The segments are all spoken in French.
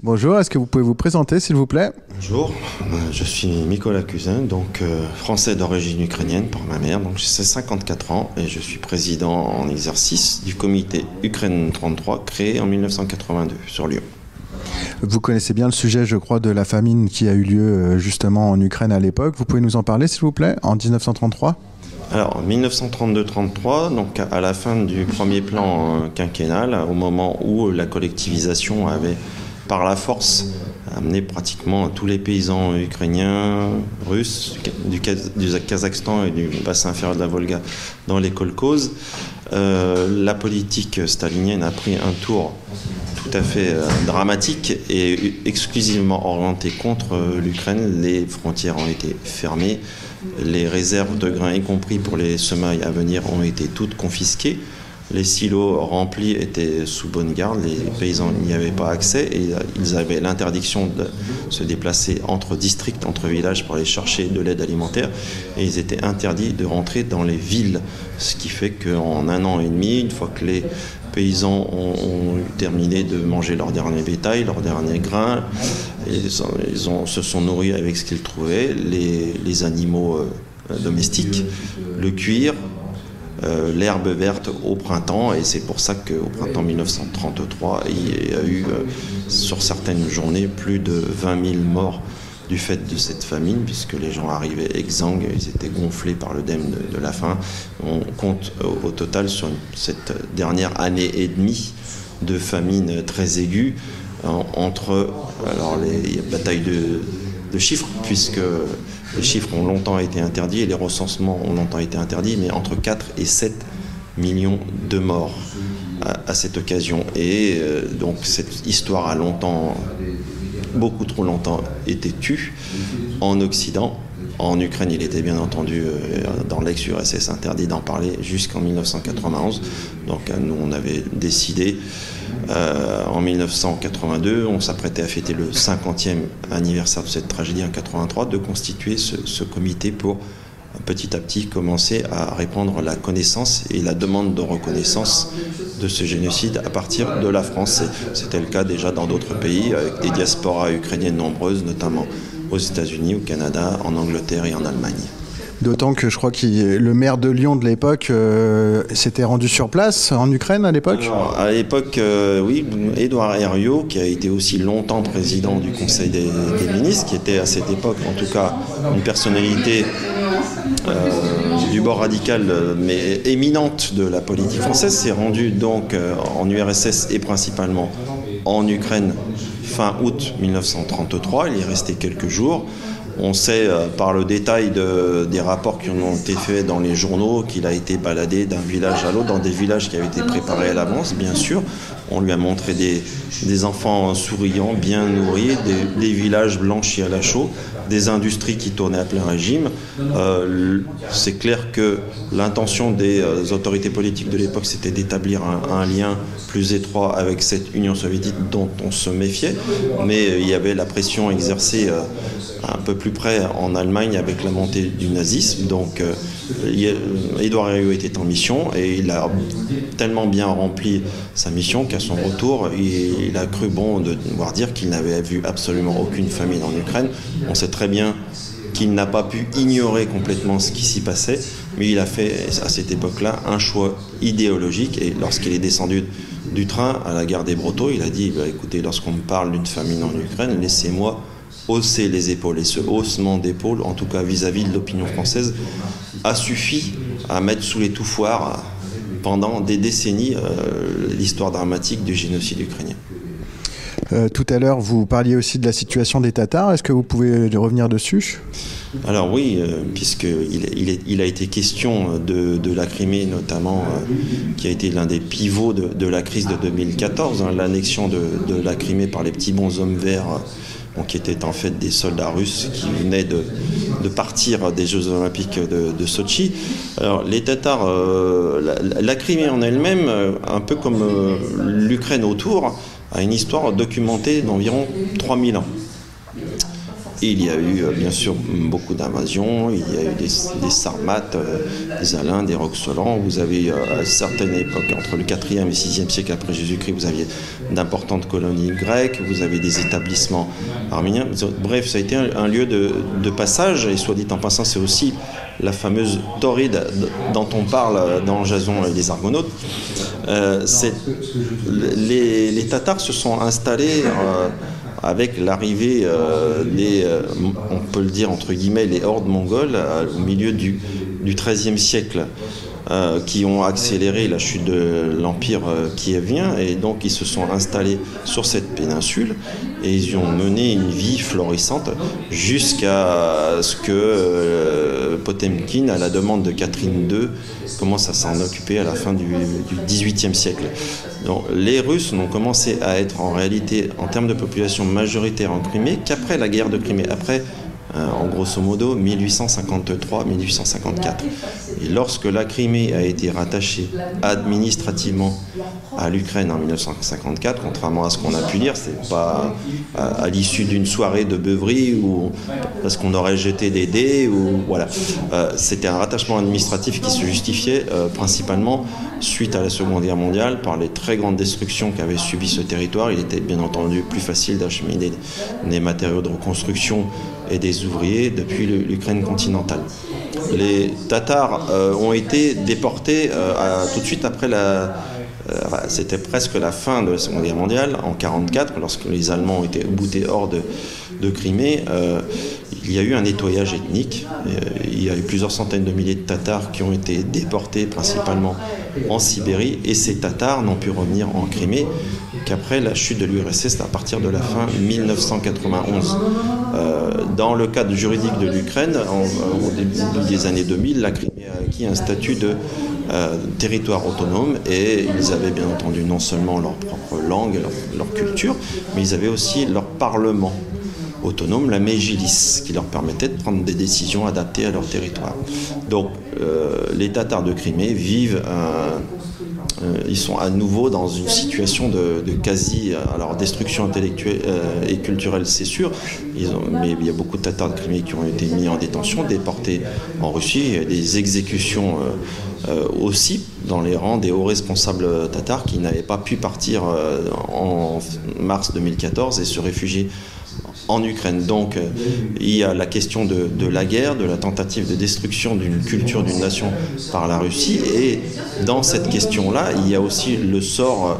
Bonjour, est-ce que vous pouvez vous présenter s'il vous plaît? Bonjour, je suis Mikola Kuzin, donc français d'origine ukrainienne pour ma mère, donc j'ai 54 ans et je suis président en exercice du comité Ukraine 33 créé en 1982 sur Lyon. Vous connaissez bien le sujet, je crois, de la famine qui a eu lieu justement en Ukraine à l'époque. Vous pouvez nous en parler s'il vous plaît, en 1933? Alors, en 1932-33, donc à la fin du premier plan quinquennal, au moment où la collectivisation avait, par la force, amené pratiquement tous les paysans ukrainiens, russes, du Kazakhstan et du bassin inférieur de la Volga dans les kolkhozes, la politique stalinienne a pris un tour tout à fait dramatique et exclusivement orienté contre l'Ukraine. Les frontières ont été fermées, les réserves de grains, y compris pour les semailles à venir, ont été toutes confisquées. Les silos remplis étaient sous bonne garde, les paysans n'y avaient pas accès et ils avaient l'interdiction de se déplacer entre districts, entre villages pour aller chercher de l'aide alimentaire et ils étaient interdits de rentrer dans les villes. Ce qui fait qu'en un an et demi, une fois que les paysans ont terminé de manger leur dernier bétail, leur dernier grain, se sont nourris avec ce qu'ils trouvaient, les animaux domestiques, le cuir, l'herbe verte au printemps, et c'est pour ça qu'au printemps 1933, il y a eu sur certaines journées plus de 20 000 morts du fait de cette famine, puisque les gens arrivaient exsangues, ils étaient gonflés par l'œdème de la faim. On compte au total sur cette dernière année et demie de famine très aiguë, entre alors les batailles de chiffres, puisque les chiffres ont longtemps été interdits et les recensements ont longtemps été interdits, mais entre 4 et 7 millions de morts à cette occasion. Et donc cette histoire a longtemps, beaucoup trop longtemps, été tue en Occident. En Ukraine, il était bien entendu dans l'ex-URSS interdit d'en parler jusqu'en 1991. Donc nous, on avait décidé en 1982, on s'apprêtait à fêter le 50e anniversaire de cette tragédie en 83, de constituer ce comité pour petit à petit commencer à répandre la connaissance et la demande de reconnaissance de ce génocide à partir de la France. C'était le cas déjà dans d'autres pays, avec des diasporas ukrainiennes nombreuses, notamment aux États-Unis, au Canada, en Angleterre et en Allemagne. D'autant que je crois que le maire de Lyon de l'époque s'était rendu sur place en Ukraine à l'époque. À l'époque, oui, Édouard Herriot, qui a été aussi longtemps président du Conseil des ministres, qui était à cette époque en tout cas une personnalité du bord radical, mais éminente de la politique française, s'est rendu donc en URSS et principalement en Ukraine fin août 1933. Il y est resté quelques jours. On sait par le détail des rapports qui ont été faits dans les journaux qu'il a été baladé d'un village à l'autre, dans des villages qui avaient été préparés à l'avance, bien sûr. On lui a montré des enfants souriants, bien nourris, des villages blanchis à la chaux, des industries qui tournaient à plein régime. C'est clair que l'intention des autorités politiques de l'époque, c'était d'établir un lien plus étroit avec cette Union soviétique dont on se méfiait, mais il y avait la pression exercée un peu plus près en Allemagne avec la montée du nazisme. Donc Édouard Herriot était en mission et il a tellement bien rempli sa mission qu'à son retour, il a cru bon de devoir dire qu'il n'avait vu absolument aucune famine en Ukraine. On sait très bien qu'il n'a pas pu ignorer complètement ce qui s'y passait, mais il a fait à cette époque-là un choix idéologique, et lorsqu'il est descendu du train à la gare des Brotteaux, il a dit écoutez, lorsqu'on me parle d'une famine en Ukraine, laissez-moi hausser les épaules. Et ce haussement d'épaules, en tout cas vis-à-vis de l'opinion française, a suffi à mettre sous l'étouffoir pendant des décennies l'histoire dramatique du génocide ukrainien. Tout à l'heure, vous parliez aussi de la situation des Tatars. Est-ce que vous pouvez revenir dessus? Alors oui, puisqu'il a été question de la Crimée, notamment, qui a été l'un des pivots de la crise de 2014, l'annexion de la Crimée par les petits bonshommes verts, qui étaient en fait des soldats russes qui venaient de partir des Jeux Olympiques de Sotchi. Alors les Tatars, la Crimée en elle-même, un peu comme l'Ukraine autour, a une histoire documentée d'environ 3000 ans. Il y a eu bien sûr beaucoup d'invasions, il y a eu des Sarmates, des Alains, des Roxolans. Vous avez à certaines époques, entre le 4e et 6e siècle après Jésus-Christ, vous aviez d'importantes colonies grecques, vous avez des établissements arméniens. Bref, ça a été un lieu de passage, et soit dit en passant, c'est aussi la fameuse Tauride dont on parle dans Jason et les Argonautes. Les Tatars se sont installés avec l'arrivée on peut le dire entre guillemets, les hordes mongoles au milieu du XIIIe siècle, qui ont accéléré la chute de l'empire kievien, et donc ils se sont installés sur cette péninsule et ils y ont mené une vie florissante jusqu'à ce que Potemkin, à la demande de Catherine II, commence à s'en occuper à la fin du XVIIIe siècle. Donc, les Russes n'ont commencé à être en réalité, en termes de population majoritaire en Crimée, qu'après la guerre de Crimée, après en grosso modo 1853-1854. Et lorsque la Crimée a été rattachée administrativement à l'Ukraine en 1954, contrairement à ce qu'on a pu dire, c'est pas à l'issue d'une soirée de beuverie ou parce qu'on aurait jeté des dés, ou voilà. C'était un rattachement administratif qui se justifiait principalement suite à la Seconde Guerre mondiale par les très grandes destructions qu'avait subi ce territoire. Il était bien entendu plus facile d'acheminer des matériaux de reconstruction et des ouvriers depuis l'Ukraine continentale. Les Tatars ont été déportés tout de suite après c'était presque la fin de la Seconde Guerre mondiale, en 1944, lorsque les Allemands ont été boutés hors de Crimée. Il y a eu un nettoyage ethnique. Il y a eu plusieurs centaines de milliers de Tatars qui ont été déportés principalement en Sibérie, et ces Tatars n'ont pu revenir en Crimée qu'après la chute de l'URSS à partir de la fin 1991. Dans le cadre juridique de l'Ukraine, au début des années 2000, la Crimée a acquis un statut de territoire autonome, et ils avaient bien entendu non seulement leur propre langue, leur culture, mais ils avaient aussi leur parlement autonome, la Medjilis, qui leur permettait de prendre des décisions adaptées à leur territoire. Donc les Tatars de Crimée vivent ils sont à nouveau dans une situation de alors destruction intellectuelle et culturelle, c'est sûr, mais il y a beaucoup de Tatars de Crimée qui ont été mis en détention, déportés en Russie. Il y a des exécutions aussi dans les rangs des hauts responsables tatars qui n'avaient pas pu partir en mars 2014 et se réfugier en Ukraine. Donc il y a la question de la guerre, de la tentative de destruction d'une culture, d'une nation par la Russie, et dans cette question-là, il y a aussi le sort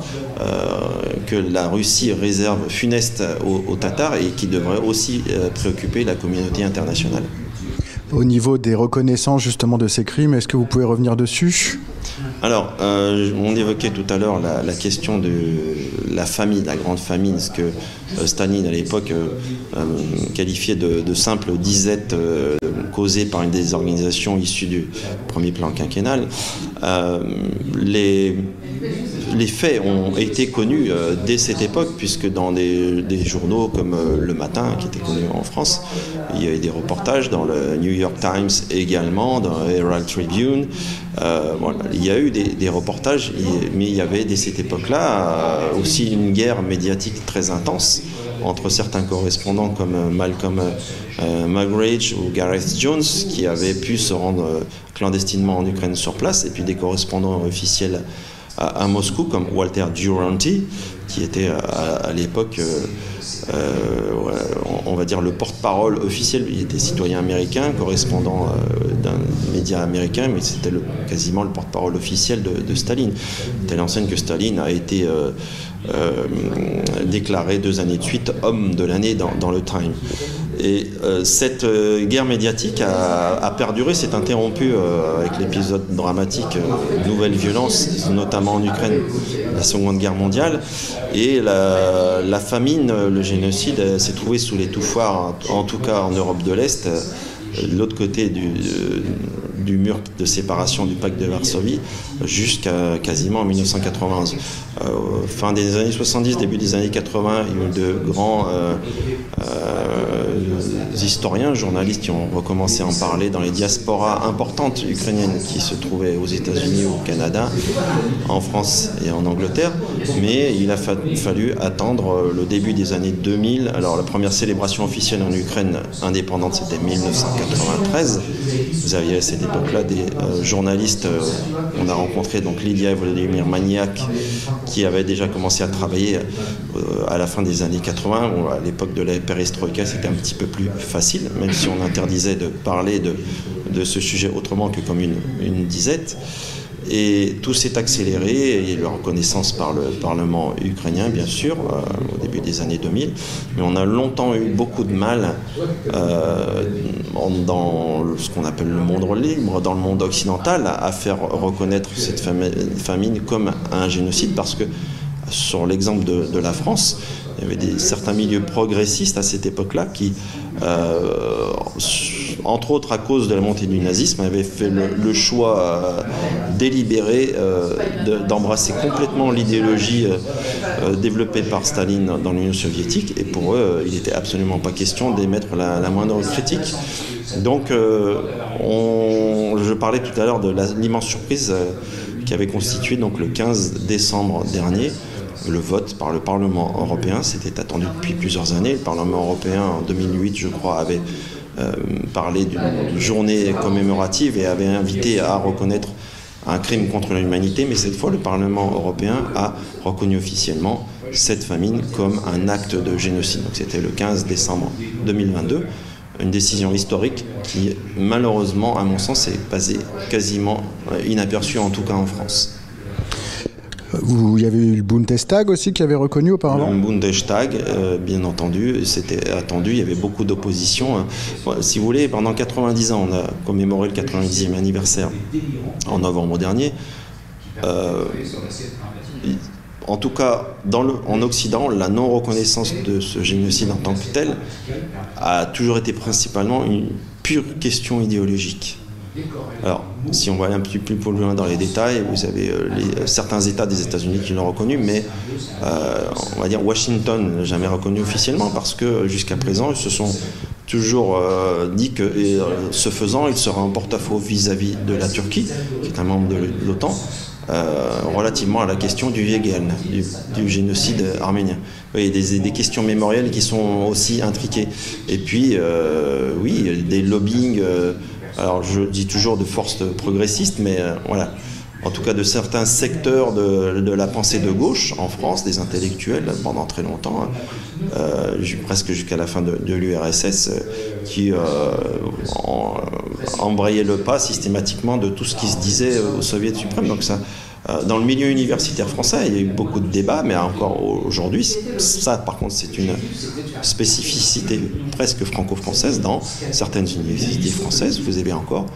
que la Russie réserve funeste aux Tatars, et qui devrait aussi préoccuper la communauté internationale. Au niveau des reconnaissances justement de ces crimes, est-ce que vous pouvez revenir dessus ? Alors, on évoquait tout à l'heure la question de la famine, la grande famine, ce que Staline à l'époque qualifiait de simple disette causée par une désorganisation issue du premier plan quinquennal. Les faits ont été connus dès cette époque, puisque dans des journaux comme Le Matin, qui était connu en France, il y a eu des reportages dans le New York Times également, dans le Herald Tribune. Voilà. Il y a eu des reportages, mais il y avait dès cette époque-là aussi une guerre médiatique très intense entre certains correspondants comme Malcolm Muggeridge ou Gareth Jones, qui avaient pu se rendre clandestinement en Ukraine sur place, et puis des correspondants officiels à Moscou comme Walter Duranty, qui était à l'époque on va dire le porte-parole officiel. Il était citoyen américain, correspondant d'un média américain, mais c'était quasiment le porte-parole officiel de Staline. Telle enseigne que Staline a été déclaré 2 années de suite homme de l'année dans le Time. Et cette guerre médiatique a perduré, s'est interrompue avec l'épisode dramatique nouvelle violence, notamment en Ukraine, la Seconde Guerre mondiale, et la famine, le génocide s'est trouvé sous les touffoirs, en tout cas en Europe de l'Est, de l'autre côté du mur de séparation du pacte de Varsovie jusqu'à quasiment 1991. Fin des années 70, début des années 80, il y a eu de grands historiens, journalistes qui ont recommencé à en parler dans les diasporas importantes ukrainiennes qui se trouvaient aux États-Unis, au Canada, en France et en Angleterre. Mais il a fallu attendre le début des années 2000. Alors la première célébration officielle en Ukraine indépendante, c'était 1993. Vous aviez à cette époque-là des journalistes. On a rencontré donc Lydia et Volodymyr Maniak, qui avaient déjà commencé à travailler à la fin des années 80. Bon, à l'époque de la perestroïka, c'était un petit peu plus facile, même si on interdisait de parler de ce sujet autrement que comme une disette. Et tout s'est accéléré, il y a eu la reconnaissance par le Parlement ukrainien, bien sûr, au début des années 2000. Mais on a longtemps eu beaucoup de mal dans ce qu'on appelle le monde libre, dans le monde occidental, à faire reconnaître cette famine comme un génocide, parce que sur l'exemple de la France, il y avait certains milieux progressistes à cette époque-là qui, entre autres à cause de la montée du nazisme, avaient fait le choix délibéré d'embrasser complètement l'idéologie développée par Staline dans l'Union soviétique, et pour eux, il n'était absolument pas question d'émettre la moindre critique. Donc, je parlais tout à l'heure de l'immense surprise qui avait constitué donc, le 15 décembre dernier le vote par le Parlement européen. C'était attendu depuis plusieurs années. Le Parlement européen, en 2008, je crois, avait parlé d'une journée commémorative et avait invité à reconnaître un crime contre l'humanité. Mais cette fois, le Parlement européen a reconnu officiellement cette famine comme un acte de génocide. Donc, c'était le 15 décembre 2022. Une décision historique qui, malheureusement, à mon sens, est passée quasiment inaperçue, en tout cas en France. Il y avait eu le Bundestag aussi qui avait reconnu auparavant. Le Bundestag, bien entendu, c'était attendu, il y avait beaucoup d'opposition. Si vous voulez, pendant 90 ans, on a commémoré le 90e anniversaire en novembre dernier. En tout cas, en Occident, la non-reconnaissance de ce génocide en tant que tel a toujours été principalement une pure question idéologique. Alors, si on va aller un petit peu plus loin dans les détails, vous avez certains États des États-Unis qui l'ont reconnu, mais on va dire Washington n'a jamais reconnu officiellement, parce que jusqu'à présent, ils se sont toujours dit que, ce faisant, il sera en porte-à-faux vis-à-vis de la Turquie, qui est un membre de l'OTAN, relativement à la question du Yéguén, du génocide arménien. Il y a des questions mémorielles qui sont aussi intriquées. Et puis, oui, des lobbying... alors je dis toujours de forces progressistes, mais voilà, en tout cas de certains secteurs de la pensée de gauche en France, des intellectuels pendant très longtemps, presque jusqu'à la fin de l'URSS, qui embrayaient le pas systématiquement de tout ce qui se disait au Soviet suprême. Donc ça, dans le milieu universitaire français, il y a eu beaucoup de débats, mais encore aujourd'hui, ça par contre c'est une spécificité presque franco-française. Dans certaines universités françaises, vous avez encore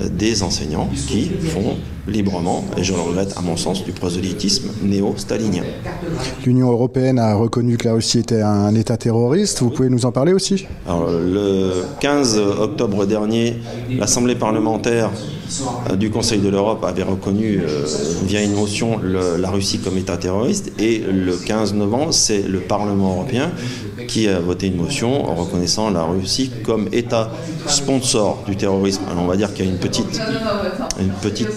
des enseignants qui font librement, et je le regrette à mon sens, du prosélytisme néo-stalinien. L'Union européenne a reconnu que la Russie était un État terroriste. Vous pouvez nous en parler aussi ? Alors, le 15 octobre dernier, l'Assemblée parlementaire du Conseil de l'Europe avait reconnu via une motion la Russie comme État terroriste, et le 15 novembre, c'est le Parlement européen qui a voté une motion en reconnaissant la Russie comme État sponsor du terrorisme. Alors on va dire qu'il y a une petite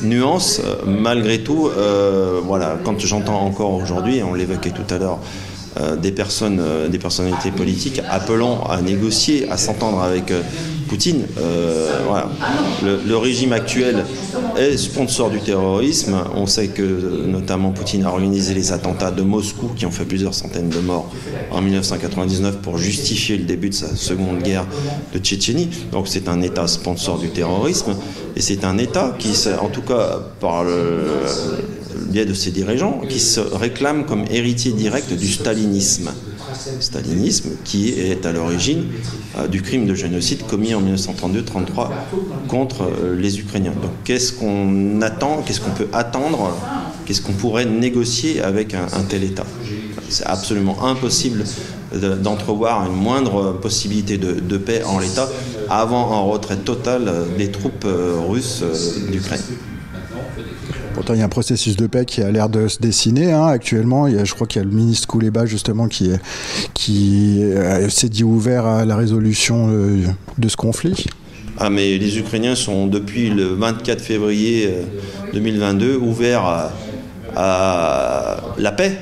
nuance, malgré tout, voilà, quand j'entends encore aujourd'hui, on l'évoquait tout à l'heure, des personnalités politiques appelant à négocier, à s'entendre avec Poutine. Voilà. Le régime actuel est sponsor du terrorisme. On sait que notamment Poutine a organisé les attentats de Moscou qui ont fait plusieurs centaines de morts en 1999 pour justifier le début de sa seconde guerre de Tchétchénie. Donc c'est un État sponsor du terrorisme, et c'est un État qui, en tout cas par le biais de ses dirigeants, qui se réclame comme héritier direct du stalinisme. Stalinisme qui est à l'origine du crime de génocide commis en 1932-33 contre les Ukrainiens. Donc qu'est-ce qu'on attend, qu'est-ce qu'on peut attendre, qu'est-ce qu'on pourrait négocier avec un tel État ? C'est absolument impossible d'entrevoir une moindre possibilité de paix en l'état avant un retrait total des troupes russes d'Ukraine. Pourtant, il y a un processus de paix qui a l'air de se dessiner actuellement. Je crois qu'il y a le ministre Kouleba justement qui s'est dit ouvert à la résolution de ce conflit. Ah, mais les Ukrainiens sont depuis le 24 février 2022 ouverts à la paix,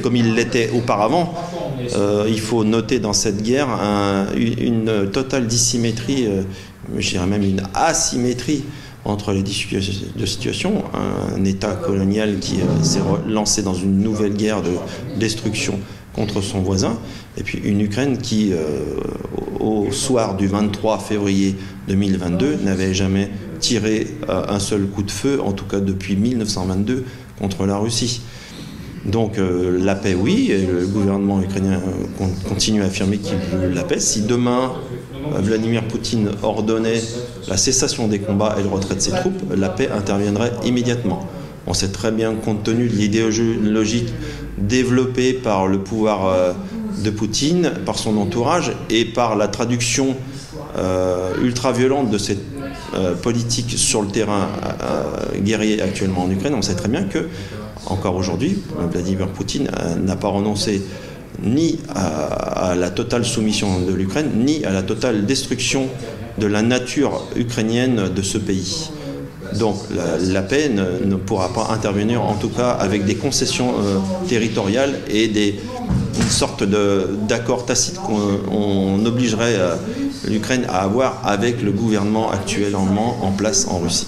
comme ils l'étaient auparavant. Il faut noter dans cette guerre une totale dissymétrie, je dirais même une asymétrie entre les deux situations. Un État colonial qui s'est lancé dans une nouvelle guerre de destruction contre son voisin, et puis une Ukraine qui, au soir du 23 février 2022, n'avait jamais tiré un seul coup de feu, en tout cas depuis 1922, contre la Russie. Donc la paix, oui, et le gouvernement ukrainien continue à affirmer qu'il veut la paix. Si demain Vladimir Poutine ordonnait la cessation des combats et le retrait de ses troupes, la paix interviendrait immédiatement. On sait très bien, compte tenu de l'idéologie développée par le pouvoir de Poutine, par son entourage et par la traduction ultra-violente de cette politique sur le terrain guerrier actuellement en Ukraine, on sait très bien que, encore aujourd'hui, Vladimir Poutine n'a pas renoncé ni à la totale soumission de l'Ukraine, ni à la totale destruction de la nature ukrainienne de ce pays. Donc la paix ne pourra pas intervenir, en tout cas avec des concessions territoriales et une sorte d'accord tacite qu'on obligerait l'Ukraine à avoir avec le gouvernement actuellement en place en Russie.